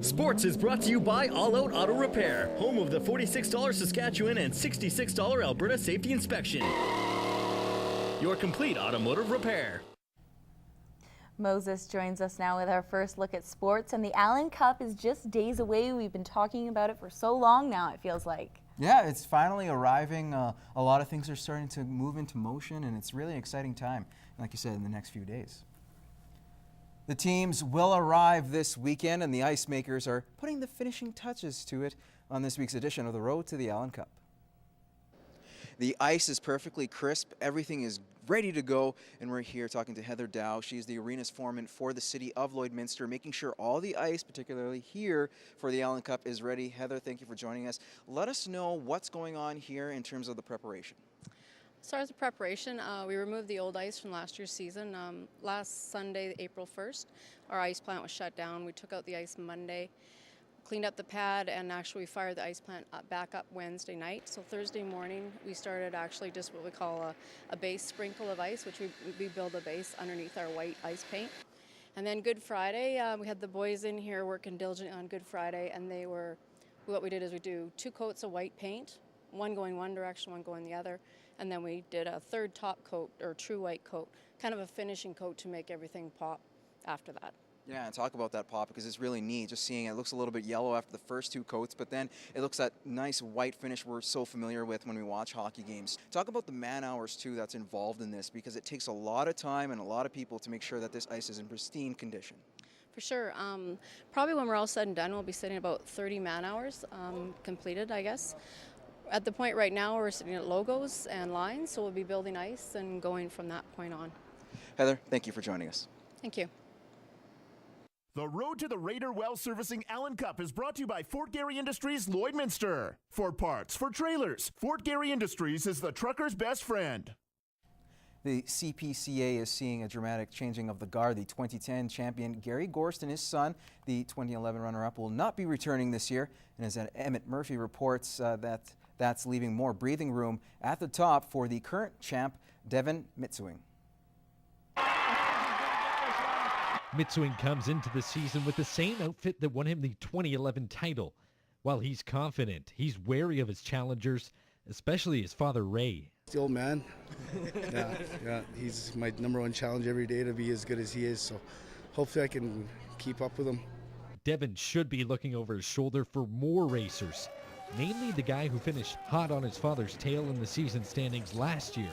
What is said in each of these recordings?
Sports is brought to you by All Out Auto Repair, home of the $46 Saskatchewan and $66 Alberta Safety Inspection. Your complete automotive repair. Moses joins us now with our first look at sports, and the Allan Cup is just days away. We've been talking about it for so long now, it feels like. Yeah, it's finally arriving. A lot of things are starting to move into motion, and it's really an exciting time, like you said, in the next few days. The teams will arrive this weekend, and the ice makers are putting the finishing touches to it on this week's edition of the Road to the Allan Cup. The ice is perfectly crisp, everything is ready to go, and we're here talking to Heather Dow. She's the arenas foreman for the city of Lloydminster, making sure all the ice, particularly here for the Allan Cup, is ready. Heather, thank you for joining us. Let us know what's going on here in terms of the preparation. As far as the preparation, we removed the old ice from last year's season. Last Sunday, April 1st, our ice plant was shut down. We took out the ice Monday, cleaned up the pad, and actually fired the ice plant back up Wednesday night. So Thursday morning, we started actually just what we call a base sprinkle of ice, which we build a base underneath our white ice paint. And then Good Friday, we had the boys in here working diligently on Good Friday, and what we did is we do 2 coats of white paint, one going one direction, one going the other, and then we did a third top coat, or true white coat, kind of a finishing coat to make everything pop after that. Yeah, and talk about that pop, because it's really neat just seeing it. It looks a little bit yellow after the first 2 coats, but then it looks that nice white finish we're so familiar with when we watch hockey games. Talk about the man hours too that's involved in this, because it takes a lot of time and a lot of people to make sure that this ice is in pristine condition. For sure. Probably when we're all said and done, we'll be sitting about 30 man hours completed, I guess. At the point right now, we're sitting at logos and lines, so we'll be building ice and going from that point on. Heather, thank you for joining us. Thank you. The Road to the Raider Well Servicing Allan Cup is brought to you by Fort Garry Industries, Lloydminster. For parts, for trailers, Fort Garry Industries is the trucker's best friend. The CPCA is seeing a dramatic changing of the guard. The 2010 champion Gary Gorst and his son, the 2011 runner-up, will not be returning this year. And as Emmett Murphy reports, that's leaving more breathing room at the top for the current champ, Devin Mitswing. Mitswing comes into the season with the same outfit that won him the 2011 title. While he's confident, he's wary of his challengers, especially his father, Ray. The old man. yeah, he's my #1 challenge every day to be as good as he is, so hopefully I can keep up with him. Devin should be looking over his shoulder for more racers, namely the guy who finished hot on his father's tail in the season standings last year,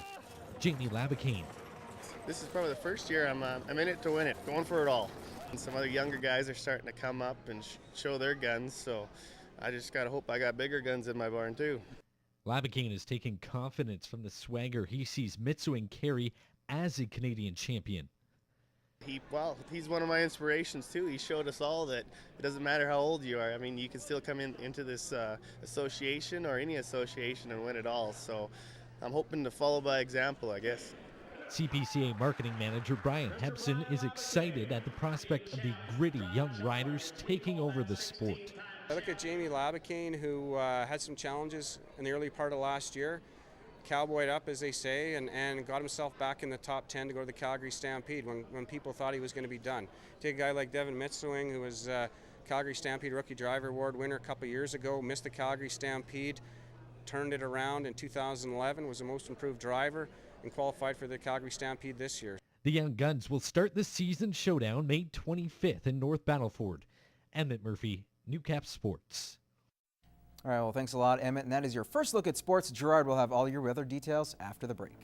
Jamie Labakane. This is probably the first year I'm in it to win it, going for it all. And some other younger guys are starting to come up and show their guns, so I just gotta hope I got bigger guns in my barn too. Labakane is taking confidence from the swagger he sees Mitswing carry as a Canadian champion. He's one of my inspirations too. He showed us all that it doesn't matter how old you are. I mean, you can still come into this association or any association and win it all. So I'm hoping to follow by example, I guess. CPCA marketing manager Brian Hebson is excited at the prospect of the gritty young riders taking over the sport. I look at Jamie Labakane, who had some challenges in the early part of last year, cowboyed up, as they say, and got himself back in the top 10 to go to the Calgary Stampede when people thought he was going to be done. Take a guy like Devin Mitswing, who was Calgary Stampede Rookie Driver Award winner a couple years ago, missed the Calgary Stampede, turned it around in 2011, was the most improved driver, and qualified for the Calgary Stampede this year. The Young Guns will start the season showdown May 25th in North Battleford. Emmett Murphy, Newcap Sports. All right, well, thanks a lot, Emmett. And that is your first look at sports. Gerard will have all your weather details after the break.